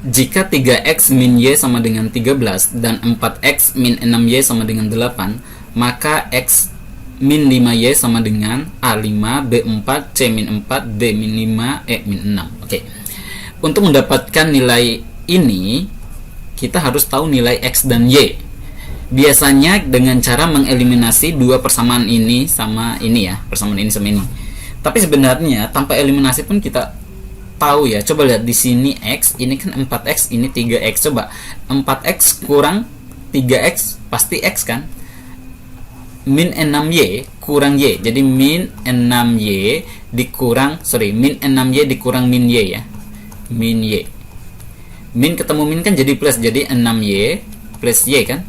Jika 3x min y sama dengan 13 dan 4x min 6y sama dengan 8, maka x min 5y sama dengan A5, B4, C min 4, D min 5, E min 6. Oke. Untuk mendapatkan nilai ini, kita harus tahu nilai x dan y. Biasanya dengan cara mengeliminasi dua persamaan ini sama ini ya, persamaan ini sama ini. Tapi sebenarnya tanpa eliminasi pun kita tahu ya. Coba lihat di sini x, ini kan 4x, ini 3x. Coba 4x kurang 3x pasti x kan? Min 6y kurang y. Jadi min 6y dikurang min 6y dikurang min y ya. Min y. Min ketemu min kan jadi plus, jadi 6y plus y kan.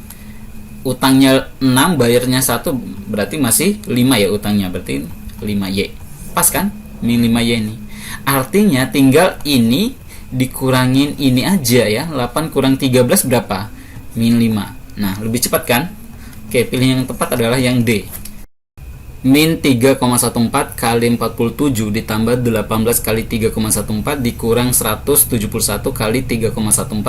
Utangnya 6, bayarnya 1, berarti masih 5 ya utangnya, berarti 5y. Pas kan? Min 5y ini. Artinya tinggal ini dikurangin ini aja ya. 8 kurang 13 berapa? Min 5. Nah, lebih cepat kan? Oke, pilih yang tepat adalah yang D. Min 3,14 kali 47 ditambah 18 kali 3,14 dikurang 171 kali 3,14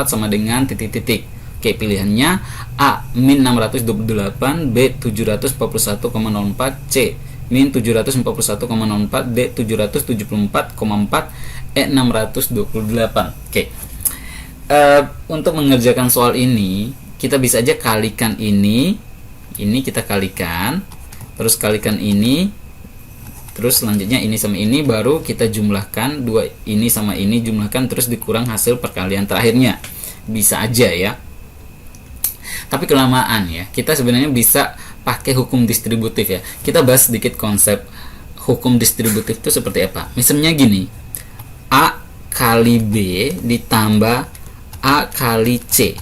sama dengan titik-titik. Oke, pilihannya A min 628, B 741,04, C min 741,04, D 774,4, E 628. Oke. Untuk mengerjakan soal ini, kita bisa aja kalikan ini kita kalikan, terus kalikan ini, terus selanjutnya ini sama ini, baru kita jumlahkan dua ini sama ini, jumlahkan terus dikurang hasil perkalian terakhirnya. Bisa aja ya. Tapi kelamaan ya. Kita sebenarnya bisa pakai hukum distributif ya. Kita bahas sedikit konsep hukum distributif itu seperti apa. Misalnya gini, A kali B ditambah A kali C.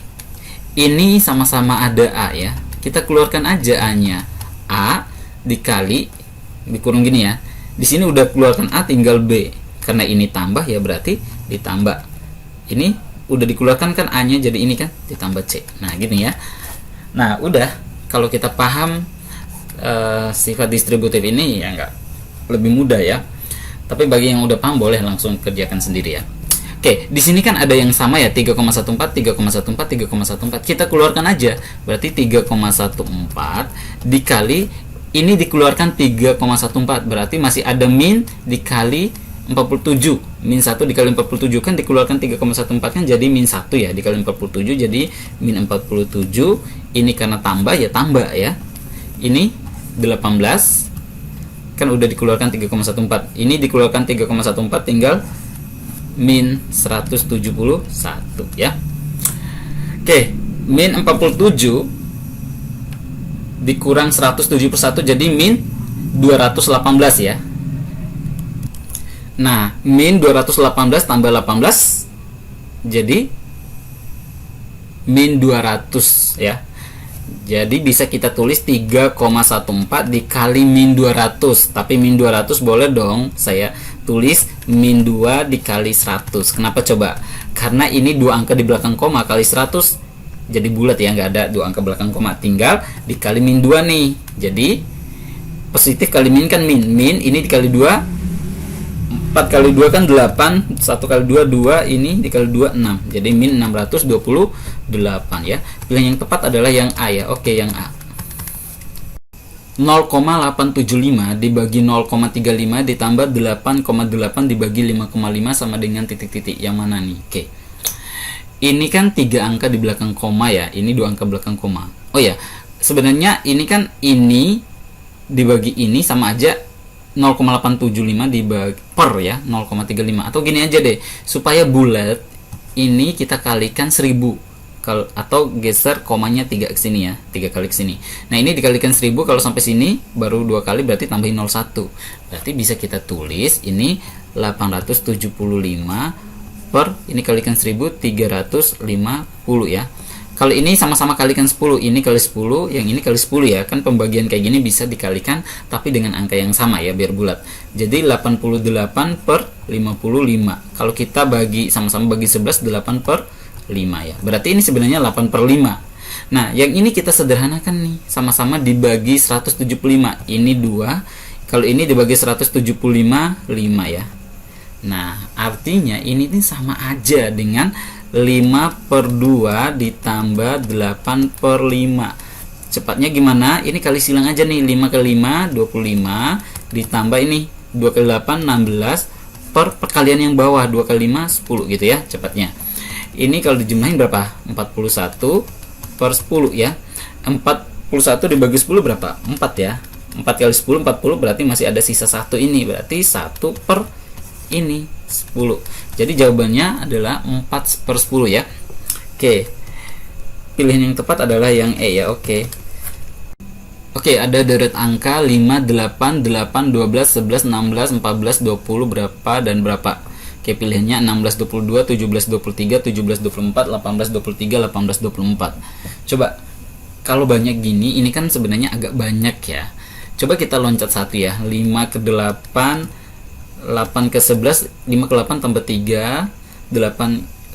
Ini sama-sama ada A ya. Kita keluarkan aja A-nya. A dikali dikurung gini ya. Di sini udah keluarkan A, tinggal B. Karena ini tambah ya berarti ditambah. Ini udah dikeluarkan kan A-nya, jadi ini kan ditambah C. Nah, gini ya. Nah, udah. Kalau kita paham sifat distributif ini ya nggak lebih mudah ya. Tapi bagi yang udah paham boleh langsung kerjakan sendiri ya. Oke, di sini kan ada yang sama ya, 3,14, 3,14, 3,14. Kita keluarkan aja. Berarti 3,14 dikali ini dikeluarkan 3,14. Berarti masih ada min dikali 47. Min 1 dikali 47 kan dikeluarkan 3,14 kan jadi min 1 ya, dikali 47 jadi min 47. Ini karena tambah ya tambah ya. Ini 18 kan udah dikeluarkan 3,14. Ini dikeluarkan 3,14 tinggal min 171 ya. Oke, min 47 dikurang 171 jadi min 218 ya. Nah, min 218 tambah 18 jadi min 200 ya. Jadi bisa kita tulis 3,14 dikali min 200. Tapi min 200 boleh dong saya tulis min 2 dikali 100. Kenapa coba? Karena ini dua angka di belakang koma kali 100 jadi bulat ya, nggak ada dua angka belakang koma, tinggal dikali min 2 nih. Jadi positif kali min kan min ini dikali 2, 4 kali 2 kan 8, 1 kali 2 2, ini dikali 2 6. Jadi min 628 ya. Pilihan yang tepat adalah yang A ya. Oke, yang A. 0,875 dibagi 0,35 ditambah 8,8 dibagi 5,5 sama dengan titik-titik. Yang mana nih? Oke. Ini kan 3 angka di belakang koma ya. Ini 2 angka belakang koma. Oh ya, sebenarnya ini kan ini dibagi ini sama aja 0,875 dibagi per ya 0,35. Atau gini aja deh, supaya bulat ini kita kalikan 1000 atau geser komanya 3 ke sini ya, 3 kali ke sini. Nah, ini dikalikan 1000, kalau sampai sini baru 2 kali berarti tambahin 01. Berarti bisa kita tulis ini 875 per ini kalikan 1000 350 ya. Kalau ini sama-sama kalikan 10, ini kali 10, yang ini kali 10 ya. Kan pembagian kayak gini bisa dikalikan tapi dengan angka yang sama ya biar bulat. Jadi 88 per 55. Kalau kita bagi sama-sama bagi 11, 8 per 5 ya. Berarti ini sebenarnya 8 per 5. Nah, yang ini kita sederhanakan nih. Sama-sama dibagi 175. Ini 2. Kalau ini dibagi 175, 5 ya. Nah, artinya ini nih sama aja dengan 5/2 ditambah 8/5. Cepatnya gimana? Ini kali silang aja nih. 5 kali 5 25 ditambah ini 2 kali 8 16 per perkalian yang bawah 2 kali 5 10 gitu ya cepatnya. Ini kalau dijumlahin berapa? 41/10 ya. 41 dibagi 10 berapa? 4 ya. 4 kali 10 40, berarti masih ada sisa 1 ini, berarti 1 per ini 10. Jadi jawabannya adalah 4/10 ya. Oke, pilihan yang tepat adalah yang E ya. Oke, ada deret angka 5, 8, 8, 12, 11, 16, 14, 20 berapa dan berapa. Oke, pilihannya 16, 22, 17, 23, 17, 24, 18, 23, 18, 24. Coba, kalau banyak gini, ini kan sebenarnya agak banyak ya. Coba kita loncat satu ya. 5 ke 8, 8 ke 11, 5 ke 8 tambah 3,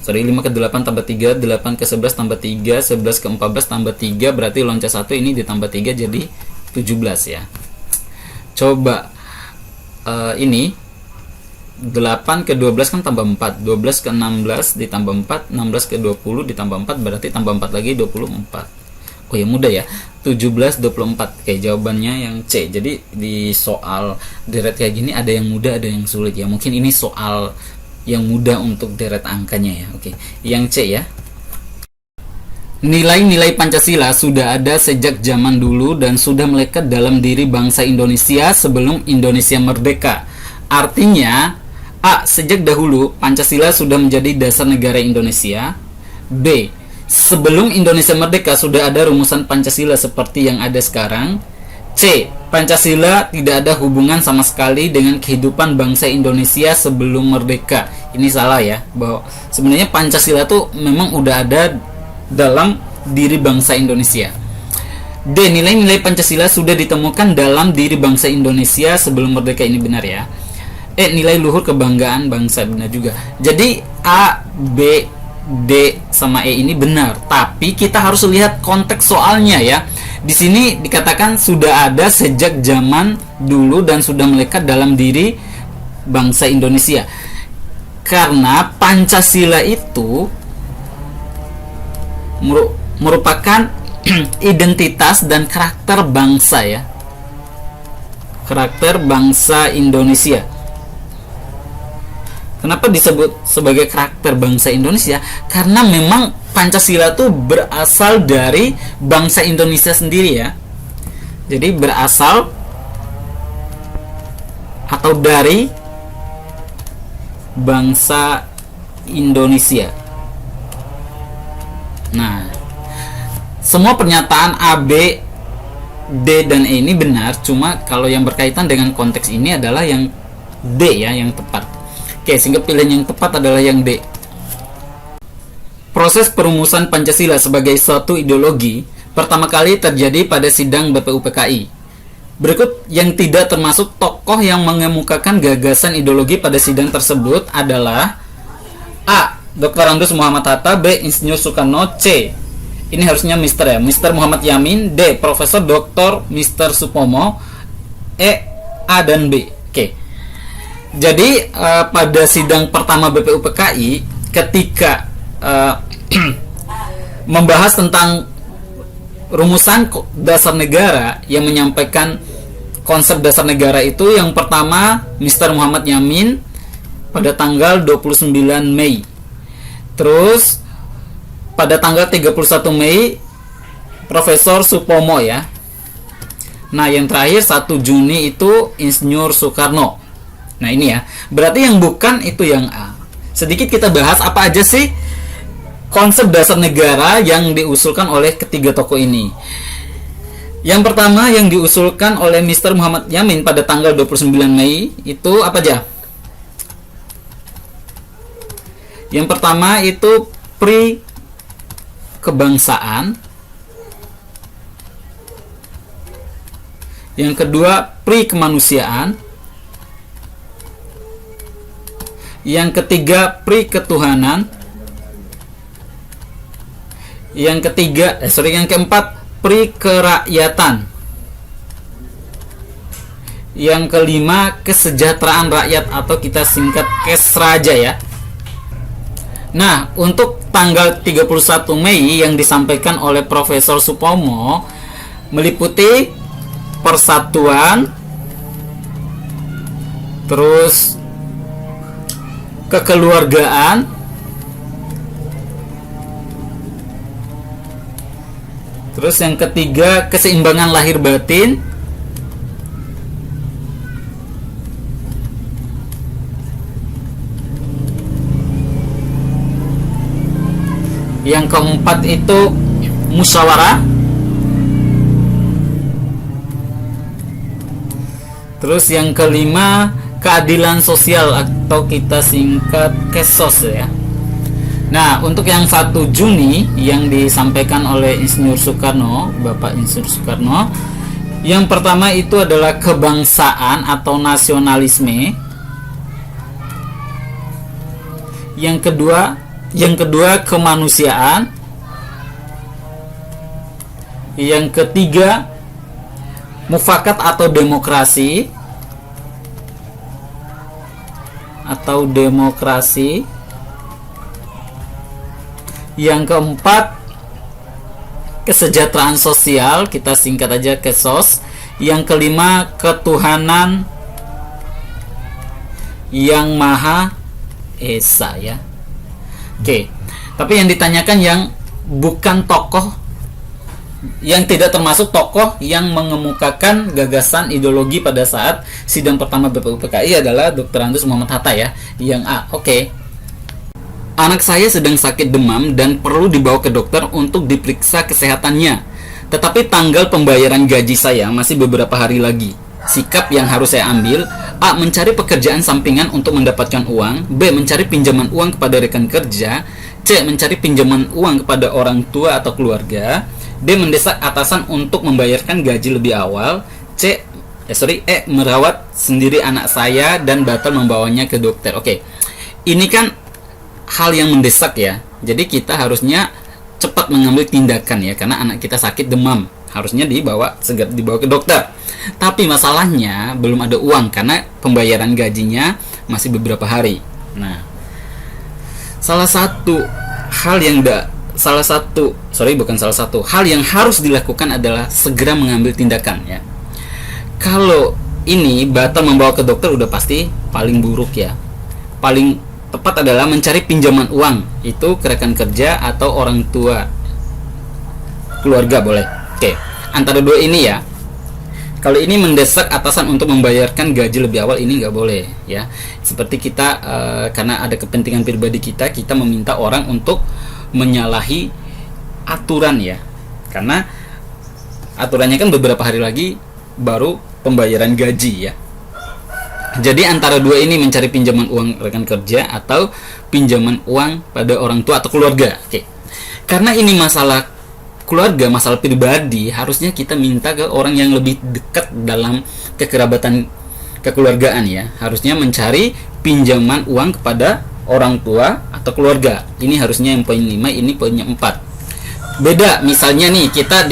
5 ke 8 tambah 3, 8 ke 11 tambah 3, 11 ke 14 tambah 3, berarti loncat 1 ini ditambah 3 jadi 17 ya. Coba ini 8 ke 12 kan tambah 4, 12 ke 16 ditambah 4, 16 ke 20 ditambah 4, berarti tambah 4 lagi 24. Oh ya, mudah ya, 17 24. Oke, jawabannya yang C. Jadi di soal deret kayak gini ada yang mudah, ada yang sulit ya. Mungkin ini soal yang mudah untuk deret angkanya ya. Oke, yang C ya. Nilai-nilai Pancasila sudah ada sejak zaman dulu dan sudah melekat dalam diri bangsa Indonesia sebelum Indonesia merdeka. Artinya, A. Sejak dahulu Pancasila sudah menjadi dasar negara Indonesia. B. Sebelum Indonesia merdeka sudah ada rumusan Pancasila seperti yang ada sekarang. C. Pancasila tidak ada hubungan sama sekali dengan kehidupan bangsa Indonesia sebelum merdeka. Ini salah ya, bahwa sebenarnya Pancasila tuh memang udah ada dalam diri bangsa Indonesia. D. Nilai-nilai Pancasila sudah ditemukan dalam diri bangsa Indonesia sebelum merdeka. Ini benar ya. E. Nilai luhur kebanggaan bangsa. Benar juga. Jadi A, B, D sama E ini benar, tapi kita harus lihat konteks soalnya ya. Di sini dikatakan sudah ada sejak zaman dulu dan sudah melekat dalam diri bangsa Indonesia. Karena Pancasila itu merupakan identitas dan karakter bangsa ya. Karakter bangsa Indonesia. Kenapa disebut sebagai karakter bangsa Indonesia? Karena memang Pancasila itu berasal dari bangsa Indonesia sendiri ya. Jadi berasal atau dari bangsa Indonesia. Nah, semua pernyataan A, B, D, dan E ini benar. Cuma kalau yang berkaitan dengan konteks ini adalah yang D ya, yang tepat. Oke, sehingga pilihan yang tepat adalah yang D. Proses perumusan Pancasila sebagai suatu ideologi pertama kali terjadi pada sidang BPUPKI. Berikut yang tidak termasuk tokoh yang mengemukakan gagasan ideologi pada sidang tersebut adalah A. Dr. Andus Muhammad Hatta. B. Insinyur Soekarno. C. Ini harusnya Mr. ya, Mr. Muhammad Yamin. D. Profesor Dr. Mr. Supomo. E. A dan B. Oke. Jadi pada sidang pertama BPUPKI ketika membahas tentang rumusan dasar negara, yang menyampaikan konsep dasar negara itu yang pertama Mr. Muhammad Yamin pada tanggal 29 Mei. Terus pada tanggal 31 Mei Profesor Supomo ya. Nah, yang terakhir 1 Juni itu Insinyur Soekarno. Nah, ini ya. Berarti yang bukan itu yang A. Sedikit kita bahas apa aja sih konsep dasar negara yang diusulkan oleh ketiga tokoh ini. Yang pertama yang diusulkan oleh Mr. Muhammad Yamin pada tanggal 29 Mei itu apa aja? Yang pertama itu pri kebangsaan. Yang kedua pri kemanusiaan. Yang ketiga pri ketuhanan. Yang keempat pri kerakyatan. Yang kelima kesejahteraan rakyat atau kita singkat Kesraja ya. Nah, untuk tanggal 31 Mei yang disampaikan oleh Profesor Supomo meliputi persatuan, terus kekeluargaan, terus yang ketiga keseimbangan lahir batin, yang keempat itu musyawarah, terus yang kelima keadilan sosial atau kita singkat KESOS ya. Nah, untuk yang 1 Juni yang disampaikan oleh Insinyur Soekarno, Bapak Insinyur Soekarno, yang pertama itu adalah kebangsaan atau nasionalisme. Yang kedua kemanusiaan. Yang ketiga mufakat atau demokrasi. Yang keempat kesejahteraan sosial, kita singkat aja KESOS. Yang kelima ketuhanan yang Maha Esa ya. Oke. Tapi yang ditanyakan yang bukan tokoh, yang tidak termasuk tokoh yang mengemukakan gagasan ideologi pada saat sidang pertama BPUPKI adalah Dr. Andus Muhammad Hatta ya. Yang A. Oke. Anak saya sedang sakit demam dan perlu dibawa ke dokter untuk diperiksa kesehatannya. Tetapi tanggal pembayaran gaji saya masih beberapa hari lagi. Sikap yang harus saya ambil: A. Mencari pekerjaan sampingan untuk mendapatkan uang. B. Mencari pinjaman uang kepada rekan kerja. C. Mencari pinjaman uang kepada orang tua atau keluarga. D. Mendesak atasan untuk membayarkan gaji lebih awal. E. Merawat sendiri anak saya dan batal membawanya ke dokter. Oke. Ini kan hal yang mendesak ya. Jadi kita harusnya cepat mengambil tindakan ya, karena anak kita sakit demam, harusnya segera dibawa ke dokter. Tapi masalahnya belum ada uang karena pembayaran gajinya masih beberapa hari. Nah, hal yang harus dilakukan adalah segera mengambil tindakan ya. Kalau ini batal membawa ke dokter udah pasti paling buruk ya. Paling tepat adalah mencari pinjaman uang, itu ke rekan kerja atau orang tua, keluarga boleh. Oke, antara dua ini ya. Kalau ini mendesak atasan untuk membayarkan gaji lebih awal, ini nggak boleh ya. Seperti kita karena ada kepentingan pribadi kita meminta orang untuk menyalahi aturan ya, karena aturannya kan beberapa hari lagi baru pembayaran gaji ya. Jadi antara dua ini, mencari pinjaman uang rekan kerja atau pinjaman uang pada orang tua atau keluarga. Oke. Karena ini masalah keluarga, masalah pribadi, harusnya kita minta ke orang yang lebih dekat dalam kekerabatan kekeluargaan ya. Harusnya mencari pinjaman uang kepada orang tua atau keluarga. Ini harusnya yang poin 5, ini poinnya 4. Beda, misalnya nih kita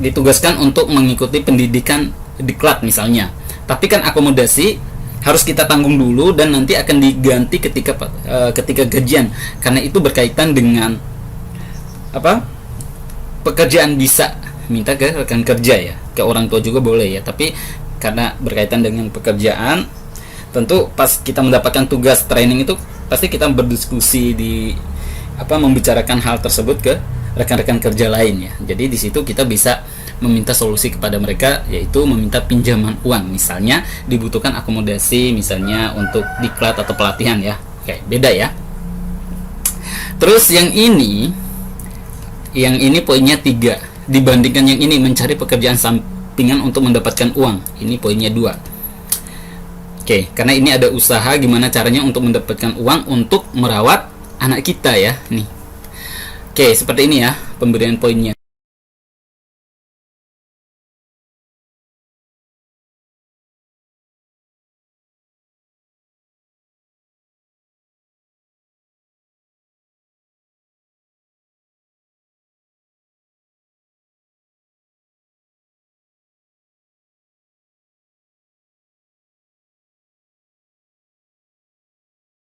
ditugaskan untuk mengikuti pendidikan diklat misalnya. Tapi kan akomodasi harus kita tanggung dulu dan nanti akan diganti ketika gajian, karena itu berkaitan dengan pekerjaan. Bisa minta ke rekan kerja ya, ke orang tua juga boleh ya, tapi karena berkaitan dengan pekerjaan, tentu pas kita mendapatkan tugas training itu pasti kita berdiskusi membicarakan hal tersebut ke rekan-rekan kerja lain ya. Jadi di situ kita bisa meminta solusi kepada mereka, yaitu meminta pinjaman uang, misalnya dibutuhkan akomodasi misalnya untuk diklat atau pelatihan ya. Oke, beda ya. Terus yang ini poinnya 3, dibandingkan yang ini mencari pekerjaan sampingan untuk mendapatkan uang, ini poinnya 2. Oke, karena ini ada usaha gimana caranya untuk mendapatkan uang untuk merawat anak kita ya nih. Oke, seperti ini ya pemberian poinnya.